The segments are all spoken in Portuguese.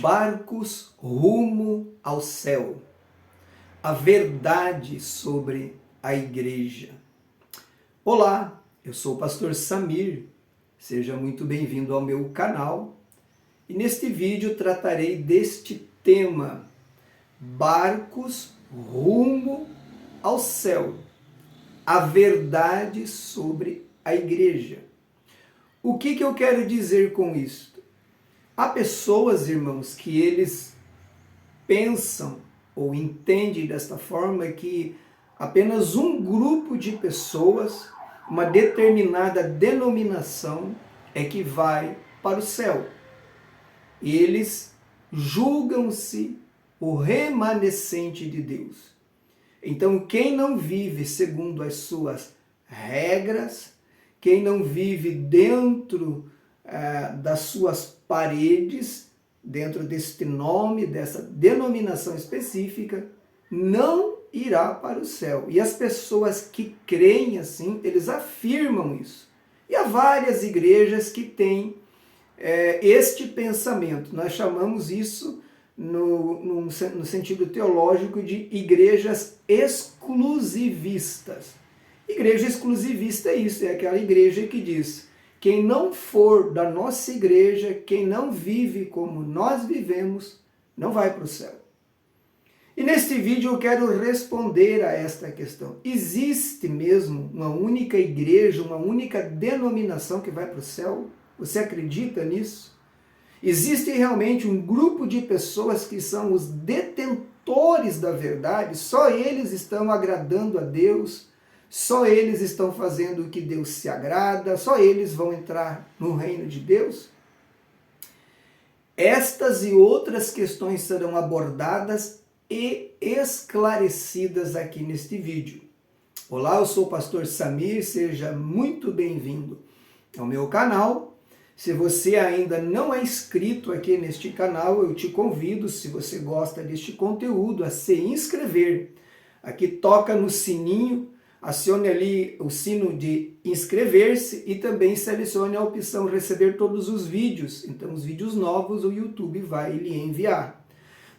Barcos rumo ao céu. A verdade sobre a igreja. Olá, eu sou o pastor Samir. Seja muito bem-vindo ao meu canal. E neste vídeo tratarei deste tema: barcos rumo ao céu. A verdade sobre a igreja. O que eu quero dizer com isto? Há pessoas, irmãos, que eles pensam ou entendem desta forma que apenas um grupo de pessoas, uma determinada denominação, é que vai para o céu. Eles julgam-se o remanescente de Deus. Então, quem não vive segundo as suas regras, quem não vive dentro das suas paredes, dentro deste nome, dessa denominação específica, não irá para o céu. E as pessoas que creem assim, eles afirmam isso. E há várias igrejas que têm este pensamento. Nós chamamos isso, no sentido teológico, de igrejas exclusivistas. Igreja exclusivista é isso, é aquela igreja que diz: quem não for da nossa igreja, quem não vive como nós vivemos, não vai para o céu. E neste vídeo eu quero responder a esta questão. Existe mesmo uma única igreja, uma única denominação que vai para o céu? Você acredita nisso? Existe realmente um grupo de pessoas que são os detentores da verdade? Só eles estão agradando a Deus? Só eles estão fazendo o que Deus se agrada? Só eles vão entrar no reino de Deus? Estas e outras questões serão abordadas e esclarecidas aqui neste vídeo. Olá, eu sou o pastor Samir, seja muito bem-vindo ao meu canal. Se você ainda não é inscrito aqui neste canal, eu te convido, se você gosta deste conteúdo, a se inscrever. Aqui toca no sininho, acione ali o sino de inscrever-se e também selecione a opção receber todos os vídeos. Então, os vídeos novos o YouTube vai lhe enviar.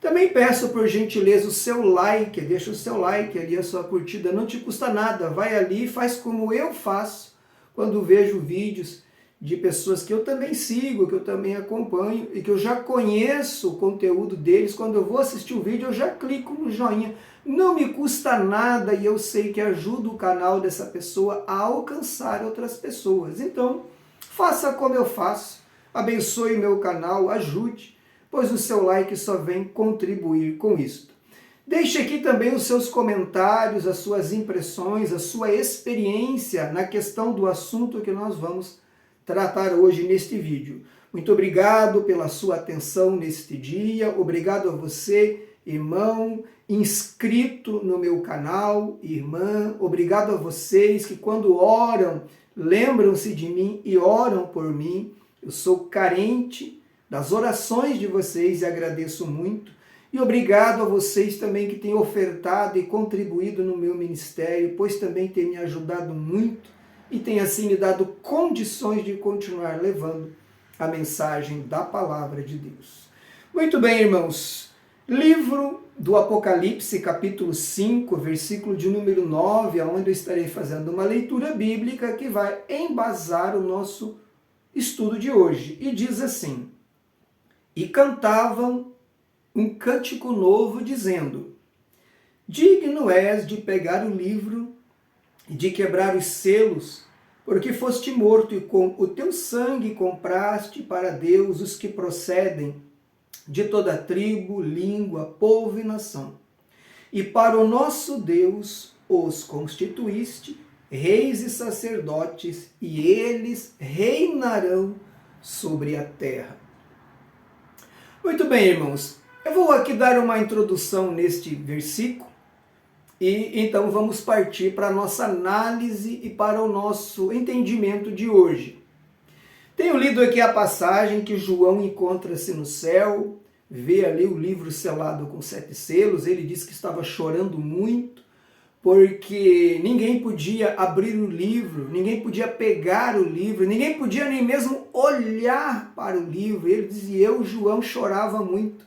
Também peço por gentileza o seu like, deixa o seu like ali, a sua curtida, não te custa nada. Vai ali e faz como eu faço quando vejo vídeos de pessoas que eu também sigo, que eu também acompanho e que eu já conheço o conteúdo deles. Quando eu vou assistir o vídeo, eu já clico no joinha. Não me custa nada e eu sei que ajuda o canal dessa pessoa a alcançar outras pessoas. Então, faça como eu faço, abençoe meu canal, ajude, pois o seu like só vem contribuir com isto. Deixe aqui também os seus comentários, as suas impressões, a sua experiência na questão do assunto que nós vamos tratar hoje neste vídeo. Muito obrigado pela sua atenção neste dia, obrigado a você, irmão, inscrito no meu canal, irmã, obrigado a vocês que quando oram, lembram-se de mim e oram por mim. Eu sou carente das orações de vocês e agradeço muito. E obrigado a vocês também que têm ofertado e contribuído no meu ministério, pois também tem me ajudado muito e tem assim me dado condições de continuar levando a mensagem da palavra de Deus. Muito bem, irmãos. Livro do Apocalipse, capítulo 5, versículo de número 9, onde eu estarei fazendo uma leitura bíblica que vai embasar o nosso estudo de hoje. E diz assim: e cantavam um cântico novo, dizendo: digno és de pegar o livro e de quebrar os selos, porque foste morto e com o teu sangue compraste para Deus os que procedem de toda tribo, língua, povo e nação. E para o nosso Deus os constituíste reis e sacerdotes, e eles reinarão sobre a terra. Muito bem, irmãos, eu vou aqui dar uma introdução neste versículo, e então vamos partir para a nossa análise e para o nosso entendimento de hoje. Tenho lido aqui a passagem que João encontra-se no céu, vê ali o livro selado com 7 selos, ele diz que estava chorando muito, porque ninguém podia abrir o livro, ninguém podia pegar o livro, ninguém podia nem mesmo olhar para o livro. Ele dizia, eu, João, chorava muito.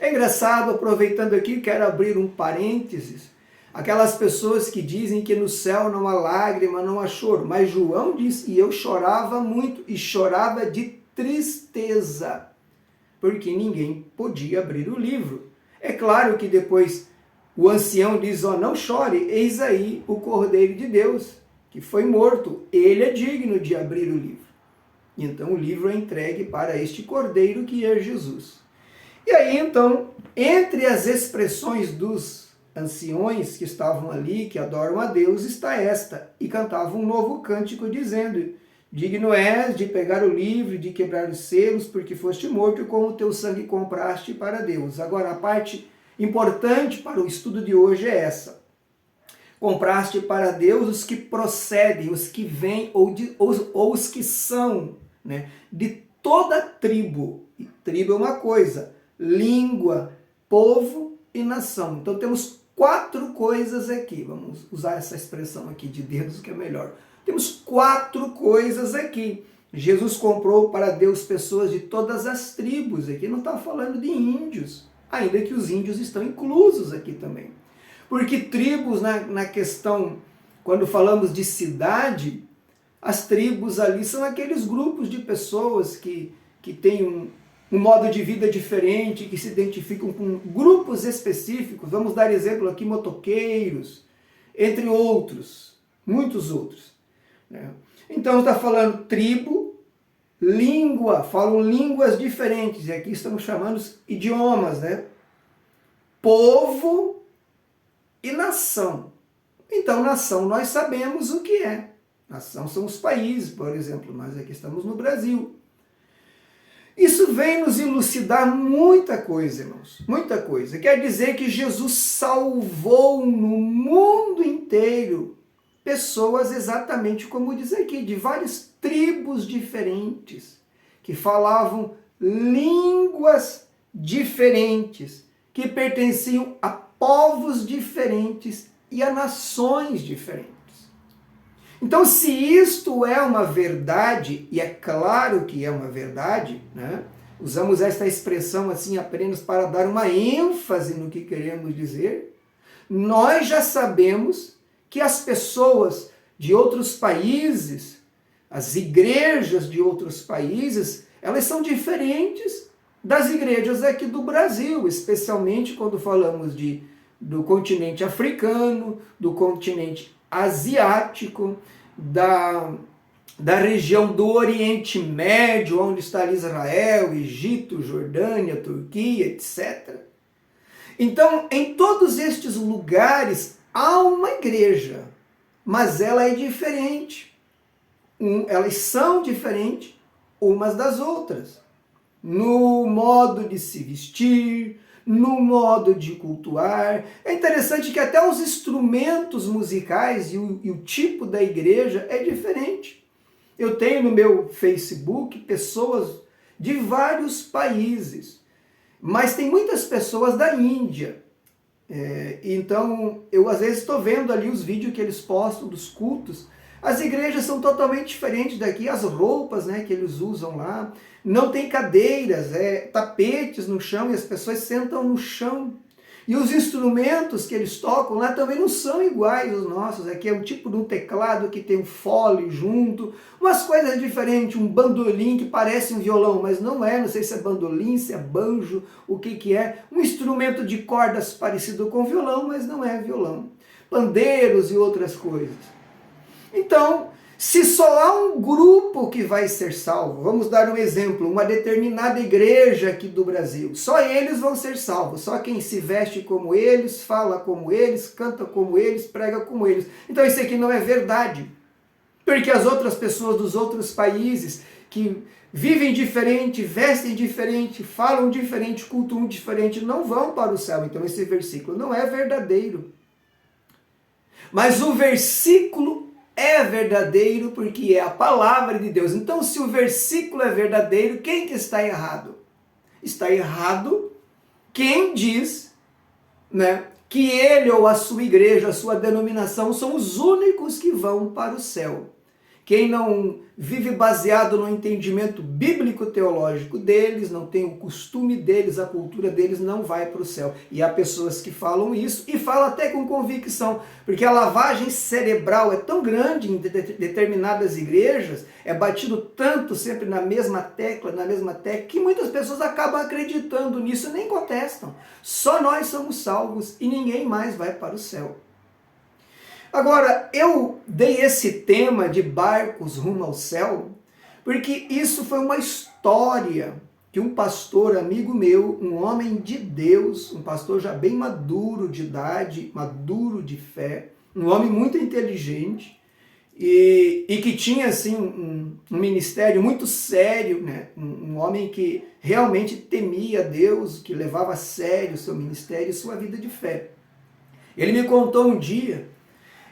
É engraçado, aproveitando aqui, quero abrir um parênteses, aquelas pessoas que dizem que no céu não há lágrima, não há choro, mas João disse, e eu chorava muito, e chorava de tristeza, porque ninguém podia abrir o livro. É claro que depois o ancião diz, não chore, eis aí o Cordeiro de Deus, que foi morto, ele é digno de abrir o livro. Então o livro é entregue para este Cordeiro que é Jesus. E aí então, entre as expressões dos anciões que estavam ali, que adoram a Deus, está esta, e cantavam um novo cântico dizendo, digno és de pegar o livro e de quebrar os selos, porque foste morto e com o teu sangue compraste para Deus. Agora a parte importante para o estudo de hoje é essa. Compraste para Deus os que procedem, os que vêm ou os que são, né, de toda tribo. E tribo é uma coisa, língua, povo e nação. Então temos 4 coisas aqui. Vamos usar essa expressão aqui de dedos que é melhor. Temos 4 coisas aqui. Jesus comprou para Deus pessoas de todas as tribos. Aqui não está falando de índios, ainda que os índios estão inclusos aqui também. Porque tribos, na questão, quando falamos de cidade, as tribos ali são aqueles grupos de pessoas que têm um modo de vida diferente, que se identificam com grupos específicos. Vamos dar exemplo aqui, motoqueiros, entre outros, muitos outros. Né? Então está falando tribo, língua, falam línguas diferentes, e aqui estamos chamando idiomas, né? Povo e nação. Então, nação nós sabemos o que é. Nação são os países, por exemplo, nós aqui estamos no Brasil. Isso vem nos elucidar muita coisa, irmãos, muita coisa. Quer dizer que Jesus salvou no mundo inteiro pessoas exatamente como diz aqui, de várias tribos diferentes, que falavam línguas diferentes, que pertenciam a povos diferentes e a nações diferentes. Então, se isto é uma verdade, e é claro que é uma verdade, né? Usamos esta expressão assim apenas para dar uma ênfase no que queremos dizer, nós já sabemos que as pessoas de outros países, as igrejas de outros países, elas são diferentes das igrejas aqui do Brasil, especialmente quando falamos do continente africano, do continente asiático, da região do Oriente Médio, onde está Israel, Egito, Jordânia, Turquia, etc. Então, em todos estes lugares há uma igreja, mas ela é diferente. Elas são diferentes umas das outras. No modo de se vestir, no modo de cultuar. É interessante que até os instrumentos musicais e o tipo da igreja é diferente. Eu tenho no meu Facebook pessoas de vários países, mas tem muitas pessoas da Índia. Então, eu às vezes estou vendo ali os vídeos que eles postam dos cultos. As igrejas são totalmente diferentes daqui, as roupas, né, que eles usam lá. Não tem cadeiras, tapetes no chão e as pessoas sentam no chão. E os instrumentos que eles tocam lá também não são iguais aos nossos. Aqui é um tipo de um teclado que tem um fole junto, umas coisas diferentes, um bandolim que parece um violão, mas não é, não sei se é bandolim, se é banjo, o que é. Um instrumento de cordas parecido com violão, mas não é violão. Pandeiros e outras coisas. Então, se só há um grupo que vai ser salvo, vamos dar um exemplo, uma determinada igreja aqui do Brasil, só eles vão ser salvos, só quem se veste como eles, fala como eles, canta como eles, prega como eles. Então isso aqui não é verdade, porque as outras pessoas dos outros países que vivem diferente, vestem diferente, falam diferente, cultuam diferente, não vão para o céu. Então esse versículo não é verdadeiro. Mas o versículo é verdadeiro porque é a palavra de Deus. Então, se o versículo é verdadeiro, quem que está errado? Está errado quem diz, né, que ele ou a sua igreja, a sua denominação, são os únicos que vão para o céu. Quem não vive baseado no entendimento bíblico-teológico deles, não tem o costume deles, a cultura deles, não vai para o céu. E há pessoas que falam isso e falam até com convicção, porque a lavagem cerebral é tão grande em determinadas igrejas, é batido tanto sempre na mesma tecla, que muitas pessoas acabam acreditando nisso e nem contestam. Só nós somos salvos e ninguém mais vai para o céu. Agora, eu dei esse tema de barcos rumo ao céu, porque isso foi uma história que um pastor amigo meu, um homem de Deus, um pastor já bem maduro de idade, maduro de fé, um homem muito inteligente e que tinha assim um ministério muito sério, né? Um homem que realmente temia Deus, que levava a sério o seu ministério e sua vida de fé. Ele me contou um dia.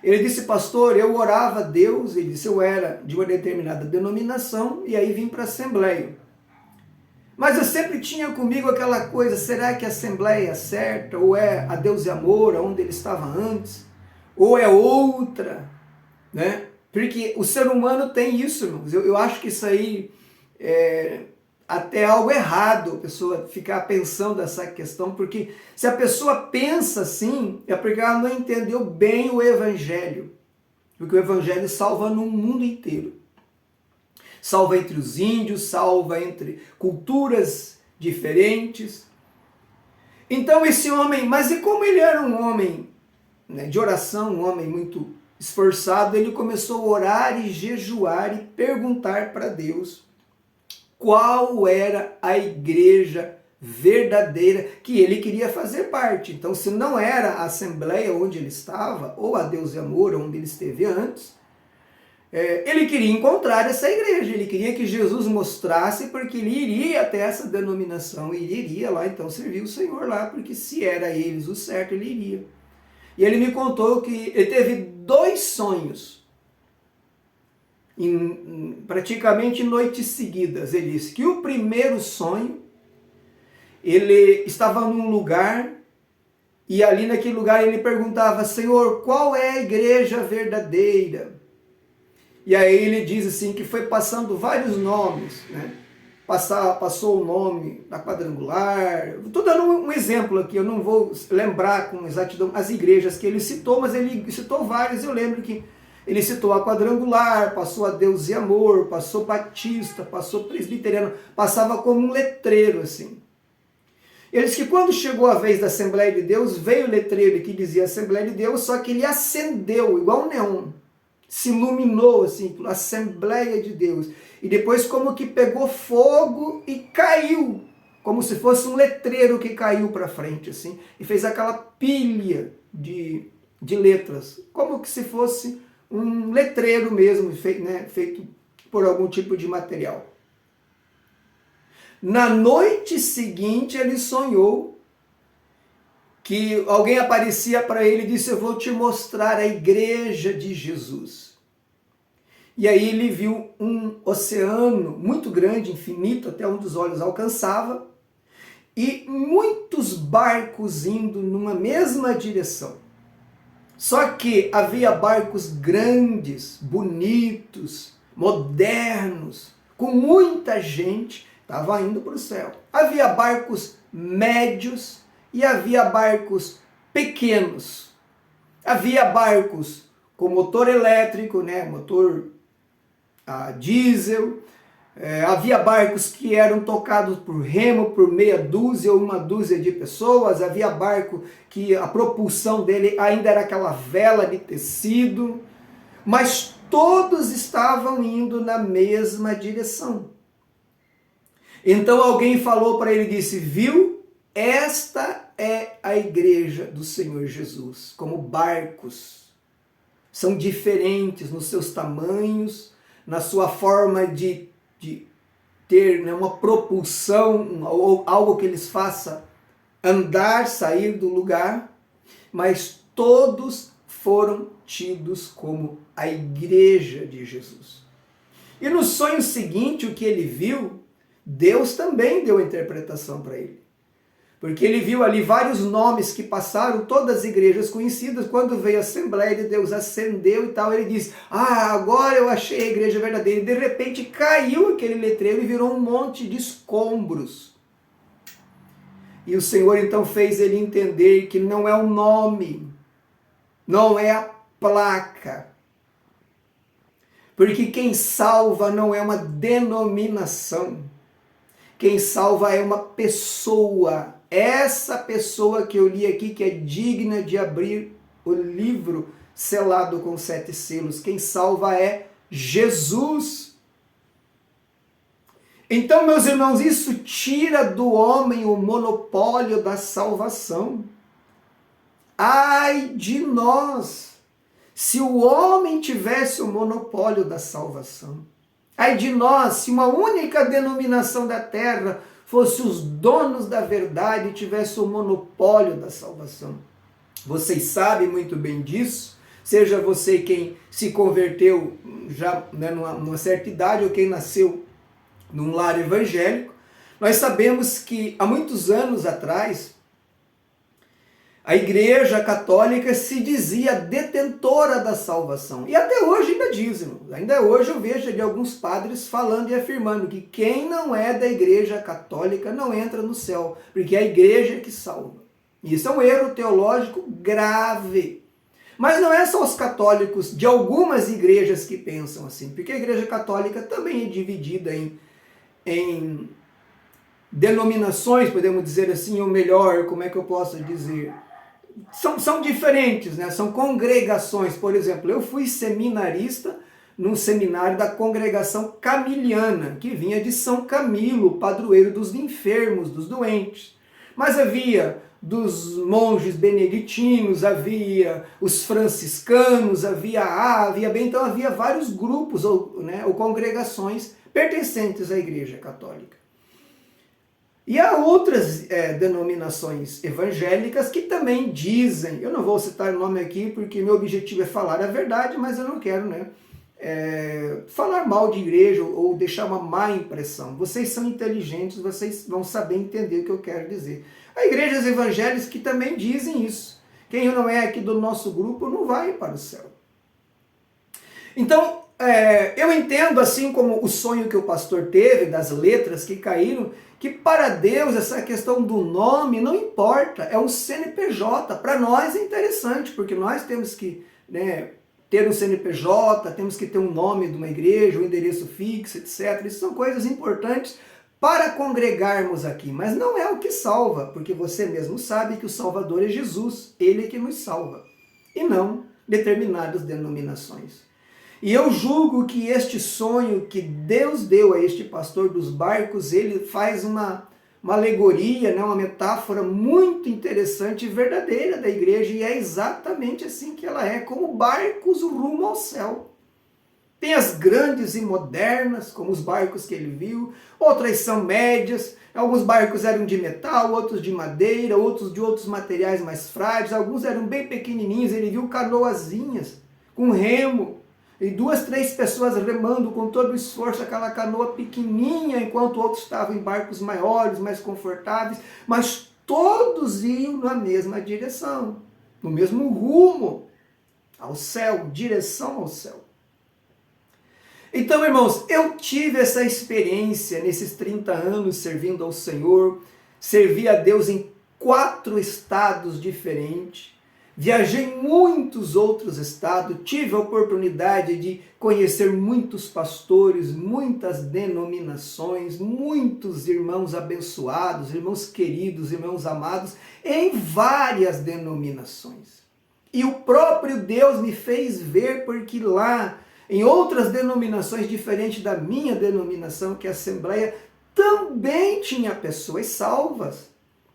Ele disse, pastor, eu orava a Deus, ele disse, eu era de uma determinada denominação e aí vim para a Assembleia. Mas eu sempre tinha comigo aquela coisa, será que a Assembleia é certa? Ou é a Deus e Amor, onde ele estava antes? Ou é outra? Né? Porque o ser humano tem isso, irmãos. Eu acho que isso aí é até algo errado, a pessoa ficar pensando nessa questão, porque se a pessoa pensa assim, é porque ela não entendeu bem o Evangelho, porque o Evangelho salva no mundo inteiro. Salva entre os índios, salva entre culturas diferentes. Então esse homem, mas e como ele era um homem, né, de oração, um homem muito esforçado, ele começou a orar e jejuar e perguntar para Deus qual era a igreja verdadeira que ele queria fazer parte. Então, se não era a Assembleia onde ele estava, ou a Deus e Amor, onde ele esteve antes, ele queria encontrar essa igreja, ele queria que Jesus mostrasse, porque ele iria até essa denominação, e ele iria lá então servir o Senhor lá, porque se era eles o certo, ele iria. E ele me contou que ele teve 2 sonhos, praticamente noites seguidas. Ele disse que o primeiro sonho, ele estava num lugar e ali naquele lugar ele perguntava, Senhor, qual é a igreja verdadeira? E aí ele diz assim que foi passando vários nomes, né? Passou o nome da Quadrangular. Estou dando um exemplo aqui, eu não vou lembrar com exatidão as igrejas que ele citou, mas ele citou várias. Eu lembro que ele citou a Quadrangular, passou a Deus e Amor, passou Batista, passou Presbiteriano, passava como um letreiro assim. Ele disse que quando chegou a vez da Assembleia de Deus, veio o letreiro que dizia Assembleia de Deus, só que ele acendeu, igual um neon, se iluminou assim, Assembleia de Deus. E depois como que pegou fogo e caiu, como se fosse um letreiro que caiu para frente assim, e fez aquela pilha de letras, como que se fosse um letreiro mesmo, feito por algum tipo de material. Na noite seguinte, ele sonhou que alguém aparecia para ele e disse, eu vou te mostrar a igreja de Jesus. E aí ele viu um oceano muito grande, infinito, até onde os olhos alcançavam, e muitos barcos indo numa mesma direção. Só que havia barcos grandes, bonitos, modernos, com muita gente, estava indo para o céu. Havia barcos médios e havia barcos pequenos. Havia barcos com motor elétrico, né, motor a diesel. Havia barcos que eram tocados por remo por meia dúzia ou uma dúzia de pessoas. Havia barco que a propulsão dele ainda era aquela vela de tecido. Mas todos estavam indo na mesma direção. Então alguém falou para ele e disse, viu? Esta é a igreja do Senhor Jesus. Como barcos. São diferentes nos seus tamanhos, na sua forma de ter, né, uma propulsão, ou algo que eles faça andar, sair do lugar, mas todos foram tidos como a igreja de Jesus. E no sonho seguinte, o que ele viu, Deus também deu a interpretação para ele. Porque ele viu ali vários nomes que passaram, todas as igrejas conhecidas. Quando veio a Assembleia de Deus, acendeu e tal, ele disse, agora eu achei a igreja verdadeira. E de repente caiu aquele letreiro e virou um monte de escombros. E o Senhor então fez ele entender que não é o nome, não é a placa. Porque quem salva não é uma denominação. Quem salva é uma pessoa. Essa pessoa que eu li aqui, que é digna de abrir o livro selado com 7 selos. Quem salva é Jesus. Então, meus irmãos, isso tira do homem o monopólio da salvação. Ai de nós, se o homem tivesse o monopólio da salvação. Ai de nós, se uma única denominação da terra fosse os donos da verdade e tivesse o monopólio da salvação. Vocês sabem muito bem disso, seja você quem se converteu já numa certa idade ou quem nasceu num lar evangélico. Nós sabemos que há muitos anos atrás, a Igreja Católica se dizia detentora da salvação. E até hoje ainda dizem. Ainda hoje eu vejo de alguns padres falando e afirmando que quem não é da Igreja Católica não entra no céu, porque é a Igreja que salva. Isso é um erro teológico grave. Mas não é só os católicos de algumas igrejas que pensam assim, porque a Igreja Católica também é dividida em denominações, podemos dizer assim, ou melhor, como é que eu posso dizer? São diferentes, né? São congregações. Por exemplo, eu fui seminarista num seminário da congregação camiliana, que vinha de São Camilo, padroeiro dos enfermos, dos doentes. Mas havia dos monges beneditinos, havia os franciscanos, havia B, então havia vários grupos ou congregações pertencentes à Igreja Católica. E há outras denominações evangélicas que também dizem, eu não vou citar o nome aqui porque meu objetivo é falar a verdade, mas eu não quero falar mal de igreja ou deixar uma má impressão. Vocês são inteligentes, vocês vão saber entender o que eu quero dizer. Há igrejas evangélicas que também dizem isso. Quem não é aqui do nosso grupo não vai para o céu. Então, eu entendo, assim como o sonho que o pastor teve, das letras que caíram, que para Deus essa questão do nome não importa, é um CNPJ. Para nós é interessante, porque nós temos que ter um CNPJ, temos que ter um nome de uma igreja, um endereço fixo, etc. Isso são coisas importantes para congregarmos aqui, mas não é o que salva, porque você mesmo sabe que o Salvador é Jesus, Ele é que nos salva, e não determinadas denominações. E eu julgo que este sonho que Deus deu a este pastor dos barcos, ele faz uma alegoria, uma metáfora muito interessante e verdadeira da igreja, e é exatamente assim que ela é, como barcos rumo ao céu. Tem as grandes e modernas, como os barcos que ele viu, outras são médias, alguns barcos eram de metal, outros de madeira, outros de outros materiais mais frágeis, alguns eram bem pequenininhos, ele viu canoazinhas com remo, e 2, 3 pessoas remando com todo o esforço, aquela canoa pequenininha, enquanto outros estavam em barcos maiores, mais confortáveis, mas todos iam na mesma direção, no mesmo rumo, ao céu, direção ao céu. Então, irmãos, eu tive essa experiência nesses 30 anos servindo ao Senhor, servi a Deus em 4 estados diferentes, viajei em muitos outros estados, tive a oportunidade de conhecer muitos pastores, muitas denominações, muitos irmãos abençoados, irmãos queridos, irmãos amados, em várias denominações. E o próprio Deus me fez ver, porque lá, em outras denominações diferentes da minha denominação, que é a Assembleia, também tinha pessoas salvas.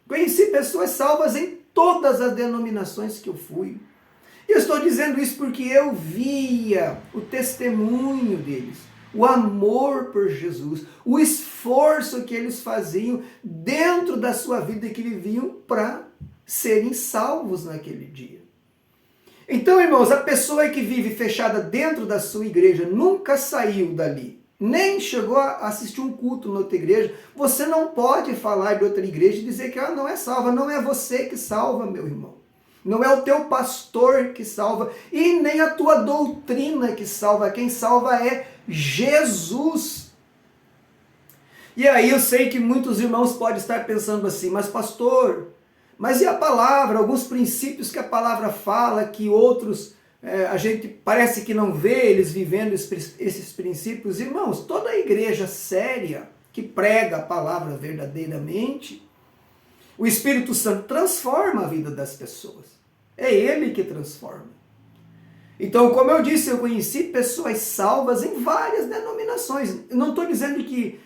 Conheci pessoas salvas em todas as denominações que eu fui. E eu estou dizendo isso porque eu via o testemunho deles, o amor por Jesus, o esforço que eles faziam dentro da sua vida que viviam para serem salvos naquele dia. Então, irmãos, a pessoa que vive fechada dentro da sua igreja nunca saiu dali. nem chegou a assistir um culto na outra igreja, você não pode falar de outra igreja e dizer que ela não é salva. Não é você que salva, meu irmão. Não é o teu pastor que salva e nem a tua doutrina que salva. Quem salva é Jesus. E aí eu sei que muitos irmãos podem estar pensando assim, mas pastor, mas e a palavra? Alguns princípios que a palavra fala, que outros a gente parece que não vê eles vivendo esses princípios. Irmãos, toda a igreja séria que prega a palavra verdadeiramente, o Espírito Santo transforma a vida das pessoas. É Ele que transforma. Então, como eu disse, eu conheci pessoas salvas em várias denominações. Eu não estou dizendo que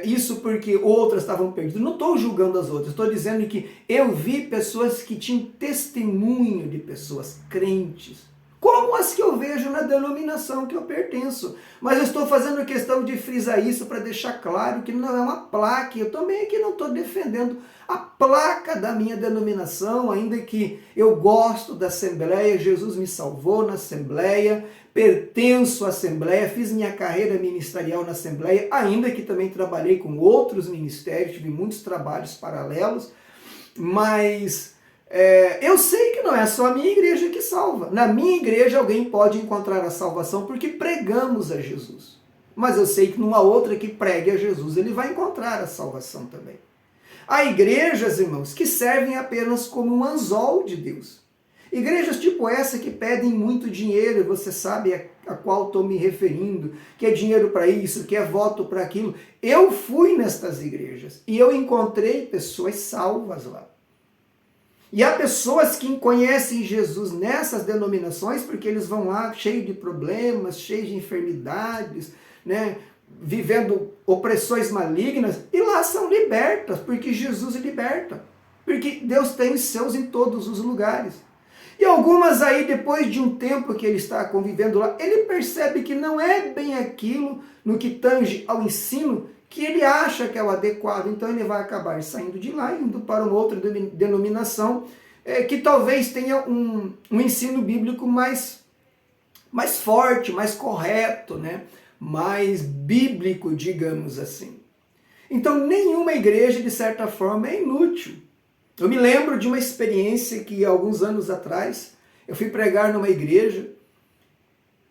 isso porque outras estavam perdidas. Não estou julgando as outras. Estou dizendo que eu vi pessoas que tinham testemunho de pessoas crentes, como as que eu vejo na denominação que eu pertenço. Mas eu estou fazendo questão de frisar isso para deixar claro que não é uma placa. Eu também aqui não estou defendendo a placa da minha denominação, ainda que eu gosto da Assembleia, Jesus me salvou na Assembleia, pertenço à Assembleia, fiz minha carreira ministerial na Assembleia, ainda que também trabalhei com outros ministérios, tive muitos trabalhos paralelos, mas eu sei que não é só a minha igreja que salva. Na minha igreja alguém pode encontrar a salvação porque pregamos a Jesus. Mas eu sei que numa outra que pregue a Jesus, ele vai encontrar a salvação também. Há igrejas, irmãos, que servem apenas como um anzol de Deus. Igrejas tipo essa que pedem muito dinheiro, você sabe a qual estou me referindo, que é dinheiro para isso, que é voto para aquilo. Eu fui nestas igrejas e eu encontrei pessoas salvas lá. E há pessoas que conhecem Jesus nessas denominações, porque eles vão lá cheios de problemas, cheios de enfermidades, né, vivendo opressões malignas, e lá são libertas, porque Jesus liberta. Porque Deus tem os seus em todos os lugares. E algumas aí, depois de um tempo que ele está convivendo lá, ele percebe que não é bem aquilo no que tange ao ensino que ele acha que é o adequado, então ele vai acabar saindo de lá e indo para uma outra denominação que talvez tenha um ensino bíblico mais forte, mais correto, né? Mais bíblico, digamos assim. Então nenhuma igreja, de certa forma, é inútil. Eu me lembro de uma experiência que, alguns anos atrás, eu fui pregar numa igreja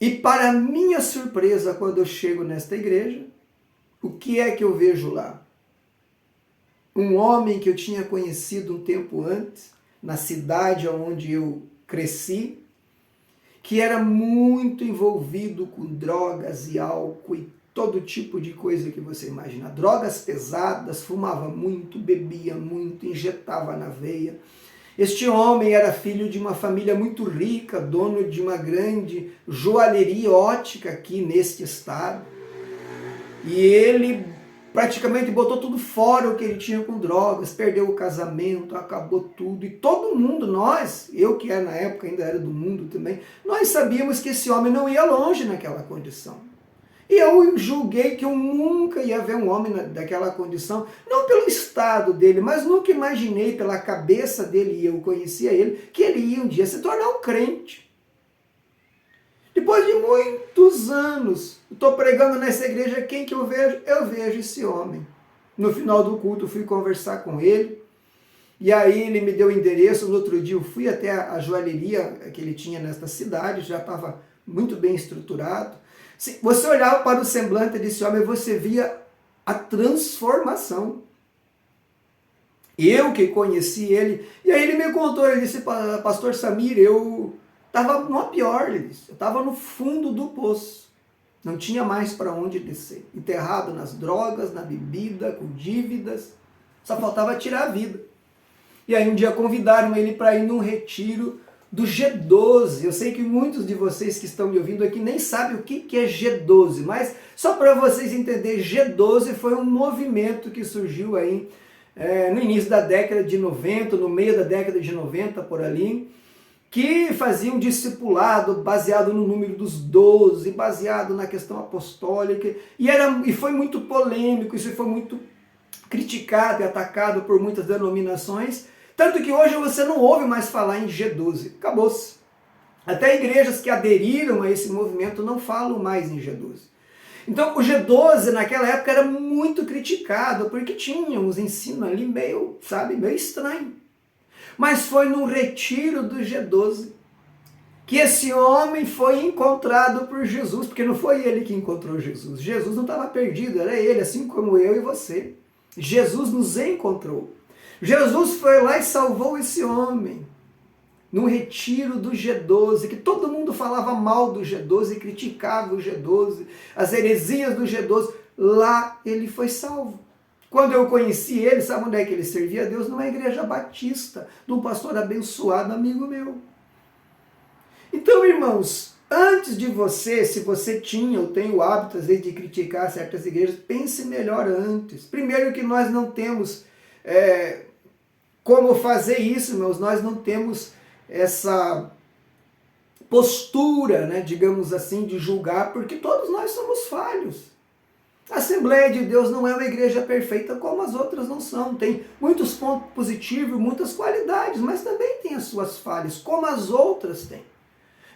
e, para minha surpresa, quando eu chego nesta igreja, o que é que eu vejo lá? Um homem que eu tinha conhecido um tempo antes, na cidade onde eu cresci, que era muito envolvido com drogas e álcool e todo tipo de coisa que você imagina. Drogas pesadas, fumava muito, bebia muito, injetava na veia. Este homem era filho de uma família muito rica, dono de uma grande joalheria ótica aqui neste estado. E ele praticamente botou tudo fora o que ele tinha com drogas, perdeu o casamento, acabou tudo. E todo mundo, nós, eu que na época ainda era do mundo também, nós sabíamos que esse homem não ia longe naquela condição. E eu julguei que eu nunca ia ver um homem daquela condição, não pelo estado dele, mas nunca imaginei pela cabeça dele, e eu conhecia ele, que ele ia um dia se tornar um crente. Depois de muitos anos, estou pregando nessa igreja, quem que eu vejo? Eu vejo esse homem. No final do culto, eu fui conversar com ele, e aí ele me deu o endereço. No outro dia eu fui até a joalheria que ele tinha nesta cidade, já estava muito bem estruturado. Se você olhava para o semblante desse homem, você via a transformação. Eu que conheci ele, e aí ele me contou, ele disse: pastor Samir, eu estava no pior, ele disse, eu estava no fundo do poço, não tinha mais para onde descer, enterrado nas drogas, na bebida, com dívidas, só faltava tirar a vida. E aí um dia convidaram ele para ir num retiro do G12. Eu sei que muitos de vocês que estão me ouvindo aqui nem sabem o que é G12, mas só para vocês entenderem, G12 foi um movimento que surgiu aí no início da década de 90, no meio da década de 90, por ali, que fazia um discipulado baseado no número dos 12, baseado na questão apostólica, e foi muito polêmico, isso foi muito criticado e atacado por muitas denominações, tanto que hoje você não ouve mais falar em G12, acabou-se. Até igrejas que aderiram a esse movimento não falam mais em G12. Então o G12 naquela época era muito criticado, porque tinha uns ensinos ali meio, sabe, meio estranho. Mas foi num retiro do G12 que esse homem foi encontrado por Jesus, porque não foi ele que encontrou Jesus. Jesus não estava perdido, era ele, assim como eu e você. Jesus nos encontrou. Jesus foi lá e salvou esse homem num retiro do G12, que todo mundo falava mal do G12, criticava o G12, as heresias do G12. Lá ele foi salvo. Quando eu conheci ele, sabe onde é que ele servia a Deus? Numa igreja batista, de um pastor abençoado, amigo meu. Então, irmãos, antes de você, se você tinha ou tem o hábito, às vezes, de criticar certas igrejas, pense melhor antes. Primeiro que nós não temos como fazer isso, irmãos, nós não temos essa postura, né, digamos assim, de julgar, porque todos nós somos falhos. A Assembleia de Deus não é uma igreja perfeita como as outras não são. Tem muitos pontos positivos, muitas qualidades, mas também tem as suas falhas, como as outras têm.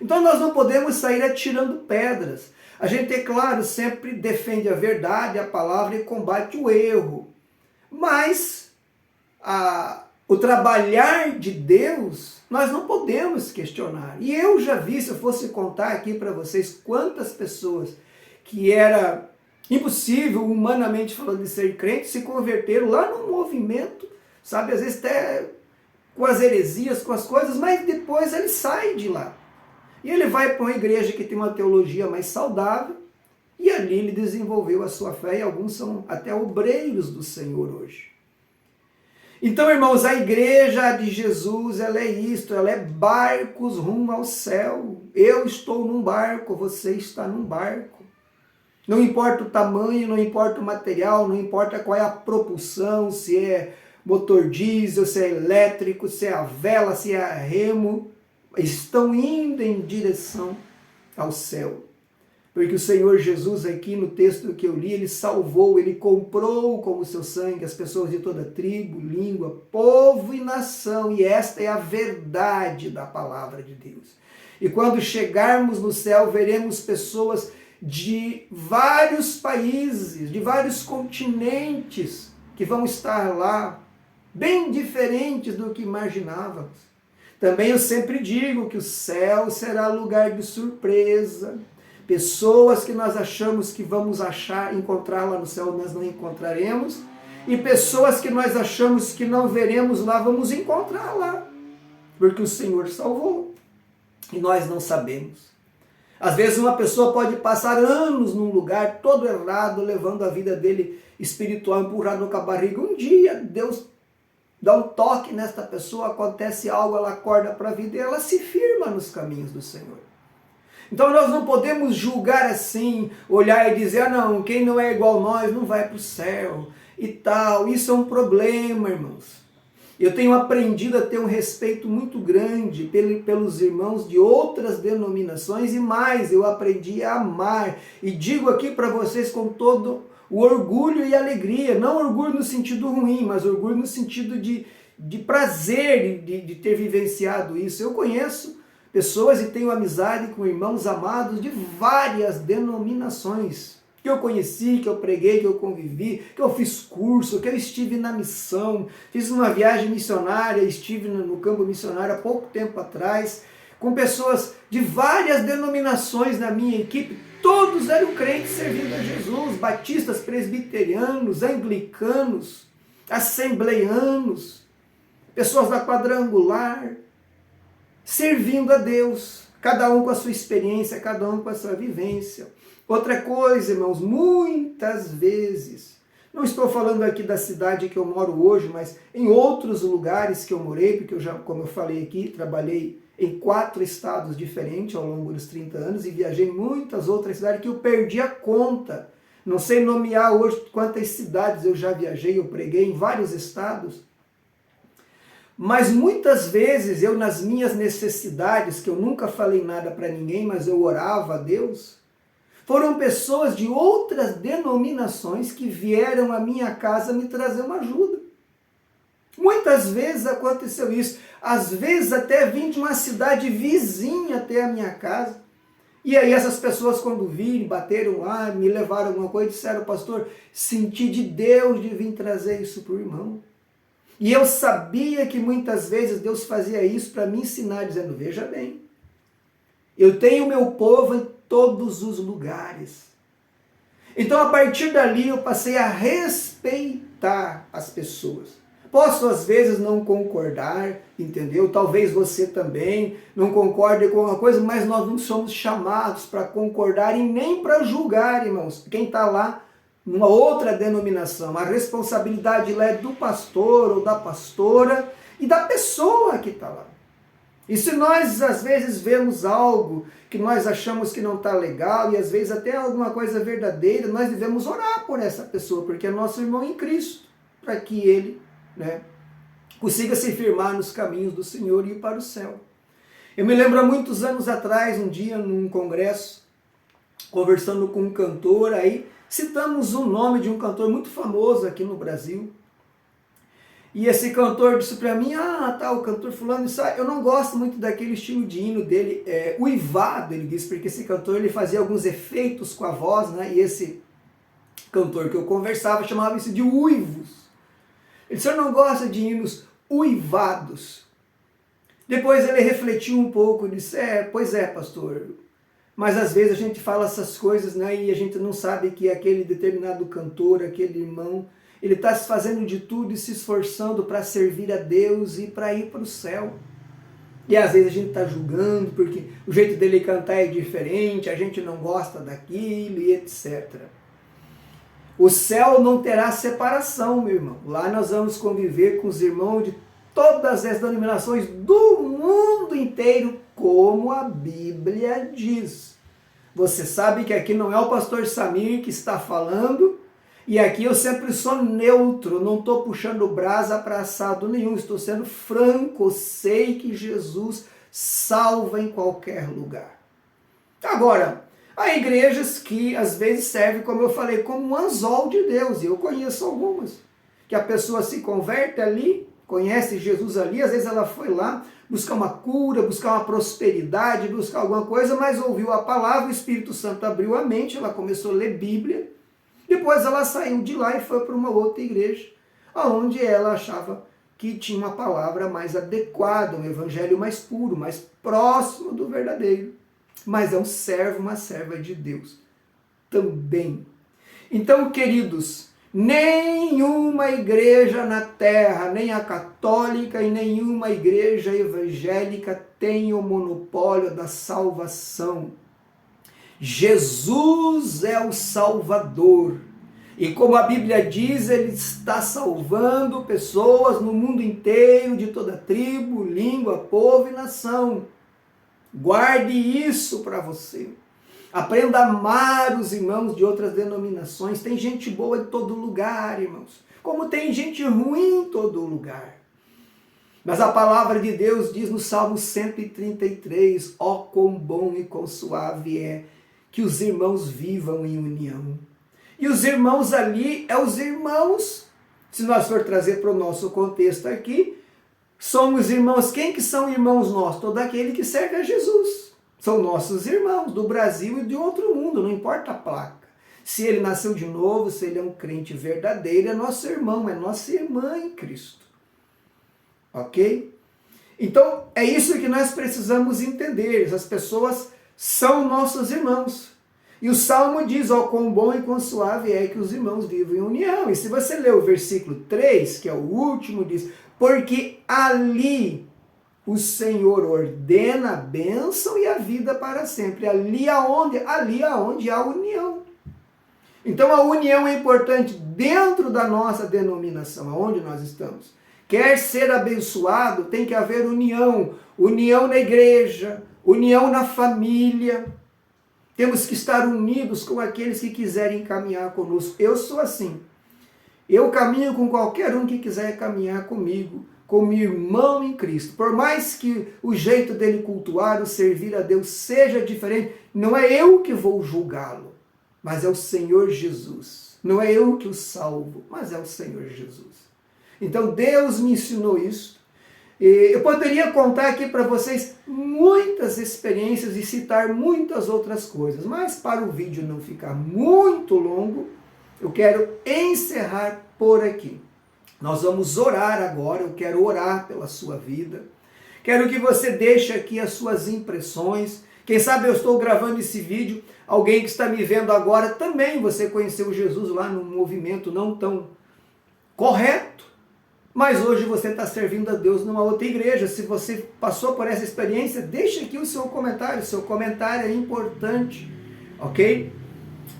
Então nós não podemos sair atirando pedras. A gente, é claro, sempre defende a verdade, a palavra e combate o erro. Mas o trabalhar de Deus, nós não podemos questionar. E eu já vi, se eu fosse contar aqui para vocês, quantas pessoas que era impossível, humanamente falando, de ser crente, se converteram lá no movimento, sabe, às vezes até com as heresias, com as coisas, mas depois ele sai de lá. E ele vai para uma igreja que tem uma teologia mais saudável, e ali ele desenvolveu a sua fé, e alguns são até obreiros do Senhor hoje. Então, irmãos, a igreja de Jesus, ela é isto, ela é barcos rumo ao céu. Eu estou num barco, você está num barco. Não importa o tamanho, não importa o material, não importa qual é a propulsão, se é motor diesel, se é elétrico, se é a vela, se é a remo, estão indo em direção ao céu. Porque o Senhor Jesus, aqui no texto que eu li, ele salvou, ele comprou com o seu sangue as pessoas de toda tribo, língua, povo e nação. E esta é a verdade da palavra de Deus. E quando chegarmos no céu, veremos pessoas de vários países, de vários continentes, que vão estar lá, bem diferentes do que imaginávamos. Também eu sempre digo que o céu será lugar de surpresa. Pessoas que nós achamos que vamos encontrar lá no céu, nós não encontraremos. E pessoas que nós achamos que não veremos lá, vamos encontrar lá. Porque o Senhor salvou. E nós não sabemos. Às vezes uma pessoa pode passar anos num lugar todo errado, levando a vida dele espiritual empurrado com a barriga. Um dia Deus dá um toque nesta pessoa, acontece algo, ela acorda para a vida e ela se firma nos caminhos do Senhor. Então nós não podemos julgar assim, olhar e dizer, não, quem não é igual a nós não vai para o céu e tal. Isso é um problema, irmãos. Eu tenho aprendido a ter um respeito muito grande pelos irmãos de outras denominações e mais, eu aprendi a amar. E digo aqui para vocês com todo o orgulho e alegria, não orgulho no sentido ruim, mas orgulho no sentido de prazer de ter vivenciado isso. Eu conheço pessoas e tenho amizade com irmãos amados de várias denominações, que eu conheci, que eu preguei, que eu convivi, que eu fiz curso, que eu estive na missão, fiz uma viagem missionária, estive no campo missionário há pouco tempo atrás, com pessoas de várias denominações na minha equipe, todos eram crentes servindo a Jesus, batistas, presbiterianos, anglicanos, assembleianos, pessoas da quadrangular, servindo a Deus, cada um com a sua experiência, cada um com a sua vivência. Outra coisa, irmãos, muitas vezes, não estou falando aqui da cidade que eu moro hoje, mas em outros lugares que eu morei, porque eu já, como eu falei aqui, trabalhei em 4 estados diferentes ao longo dos 30 anos e viajei em muitas outras cidades que eu perdi a conta. Não sei nomear hoje quantas cidades eu já viajei, eu preguei em vários estados. Mas muitas vezes eu, nas minhas necessidades, que eu nunca falei nada para ninguém, mas eu orava a Deus, foram pessoas de outras denominações que vieram à minha casa me trazer uma ajuda. Muitas vezes aconteceu isso. Às vezes até vim de uma cidade vizinha até a minha casa. E aí essas pessoas quando virem, bateram lá, me levaram alguma coisa, disseram, pastor, senti de Deus de vir trazer isso para o irmão. E eu sabia que muitas vezes Deus fazia isso para me ensinar, dizendo, veja bem, eu tenho meu povo em todos os lugares. Então a partir dali eu passei a respeitar as pessoas. Posso às vezes não concordar, entendeu? Talvez você também não concorde com alguma coisa, mas nós não somos chamados para concordar e nem para julgar, irmãos. Quem está lá numa outra denominação, a responsabilidade lá é do pastor ou da pastora e da pessoa que está lá. E se nós às vezes vemos algo que nós achamos que não está legal e às vezes até alguma coisa verdadeira, nós devemos orar por essa pessoa, porque é nosso irmão em Cristo, para que ele, consiga se firmar nos caminhos do Senhor e ir para o céu. Eu me lembro há muitos anos atrás, um dia num congresso, conversando com um cantor, aí citamos o nome de um cantor muito famoso aqui no Brasil. E esse cantor disse para mim, o cantor fulano, eu não gosto muito daquele estilo de hino dele, uivado, ele disse, porque esse cantor ele fazia alguns efeitos com a voz, e esse cantor que eu conversava chamava isso de uivos. Ele disse, eu não gosto de hinos uivados. Depois ele refletiu um pouco e disse, pois é, pastor, mas às vezes a gente fala essas coisas, e a gente não sabe que aquele determinado cantor, aquele irmão, ele está se fazendo de tudo e se esforçando para servir a Deus e para ir para o céu. E às vezes a gente está julgando porque o jeito dele cantar é diferente, a gente não gosta daquilo e etc. O céu não terá separação, meu irmão. Lá nós vamos conviver com os irmãos de todas as denominações do mundo inteiro, como a Bíblia diz. Você sabe que aqui não é o pastor Samir que está falando, e aqui eu sempre sou neutro, não estou puxando brasa para assado nenhum, estou sendo franco, eu sei que Jesus salva em qualquer lugar. Agora, há igrejas que às vezes servem, como eu falei, como um anzol de Deus, e eu conheço algumas, que a pessoa se converte ali, conhece Jesus ali, às vezes ela foi lá buscar uma cura, buscar uma prosperidade, buscar alguma coisa, mas ouviu a palavra, o Espírito Santo abriu a mente, ela começou a ler Bíblia, depois ela saiu de lá e foi para uma outra igreja, onde ela achava que tinha uma palavra mais adequada, um evangelho mais puro, mais próximo do verdadeiro. Mas é um servo, uma serva de Deus também. Então, queridos, nenhuma igreja na terra, nem a católica e nenhuma igreja evangélica tem o monopólio da salvação. Jesus é o Salvador. E como a Bíblia diz, ele está salvando pessoas no mundo inteiro, de toda tribo, língua, povo e nação. Guarde isso para você. Aprenda a amar os irmãos de outras denominações. Tem gente boa em todo lugar, irmãos. Como tem gente ruim em todo lugar. Mas a palavra de Deus diz no Salmo 133, ó quão bom e quão suave é que os irmãos vivam em união. E os irmãos ali, os irmãos, se nós for trazer para o nosso contexto aqui, somos irmãos. Quem que são irmãos nossos? Todo aquele que serve a Jesus. São nossos irmãos do Brasil e de outro mundo, não importa a placa. Se ele nasceu de novo, se ele é um crente verdadeiro, é nosso irmão, é nossa irmã em Cristo. Ok? Então, é isso que nós precisamos entender. Essas pessoas são nossos irmãos. E o Salmo diz, ó, quão bom e quão suave é que os irmãos vivam em união. E se você ler o versículo 3, que é o último, diz, porque ali o Senhor ordena a bênção e a vida para sempre. Ali aonde há união. Então a união é importante dentro da nossa denominação, aonde nós estamos. Quer ser abençoado, tem que haver união. União na igreja, união na família. Temos que estar unidos com aqueles que quiserem caminhar conosco. Eu sou assim. Eu caminho com qualquer um que quiser caminhar comigo, como irmão em Cristo. Por mais que o jeito dele cultuar, o servir a Deus seja diferente, não é eu que vou julgá-lo, mas é o Senhor Jesus. Não é eu que o salvo, mas é o Senhor Jesus. Então Deus me ensinou isso. Eu poderia contar aqui para vocês muitas experiências e citar muitas outras coisas, mas para o vídeo não ficar muito longo, eu quero encerrar por aqui. Nós vamos orar agora, eu quero orar pela sua vida. Quero que você deixe aqui as suas impressões. Quem sabe eu estou gravando esse vídeo, alguém que está me vendo agora também, você conheceu Jesus lá num movimento não tão correto, mas hoje você está servindo a Deus numa outra igreja. Se você passou por essa experiência, deixe aqui o seu comentário é importante, ok?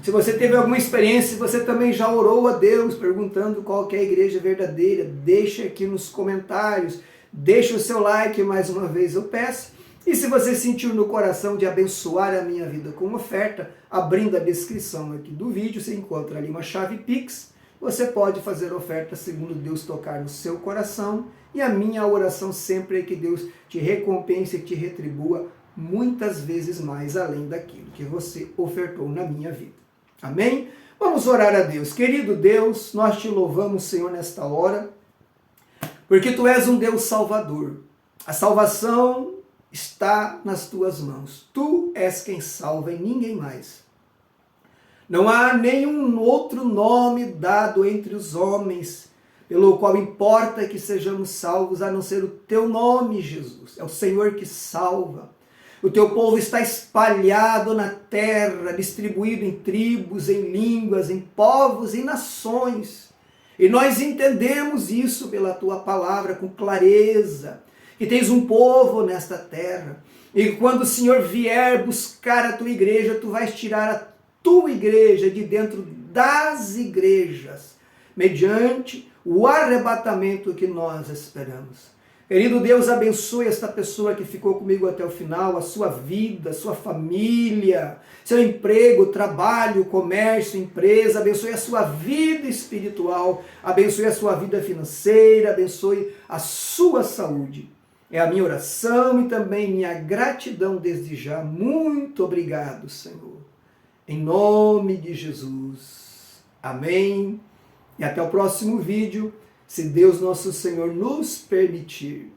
Se você teve alguma experiência, se você também já orou a Deus perguntando qual que é a igreja verdadeira, deixe aqui nos comentários, deixe o seu like mais uma vez eu peço. E se você sentiu no coração de abençoar a minha vida com oferta, abrindo a descrição aqui do vídeo, você encontra ali uma chave Pix, você pode fazer oferta segundo Deus tocar no seu coração, e a minha oração sempre é que Deus te recompense e te retribua muitas vezes mais além daquilo que você ofertou na minha vida. Amém? Vamos orar a Deus. Querido Deus, nós te louvamos, Senhor, nesta hora, porque Tu és um Deus salvador. A salvação está nas Tuas mãos. Tu és quem salva e ninguém mais. Não há nenhum outro nome dado entre os homens pelo qual importa que sejamos salvos, a não ser o Teu nome, Jesus. É o Senhor que salva. O Teu povo está espalhado na terra, distribuído em tribos, em línguas, em povos e nações. E nós entendemos isso pela Tua palavra com clareza, que tens um povo nesta terra. E quando o Senhor vier buscar a Tua igreja, Tu vais tirar a Tua igreja de dentro das igrejas, mediante o arrebatamento que nós esperamos. Querido Deus, abençoe esta pessoa que ficou comigo até o final, a sua vida, a sua família, seu emprego, trabalho, comércio, empresa, abençoe a sua vida espiritual, abençoe a sua vida financeira, abençoe a sua saúde. É a minha oração e também minha gratidão desde já. Muito obrigado, Senhor. Em nome de Jesus. Amém. E até o próximo vídeo, se Deus nosso Senhor nos permitir.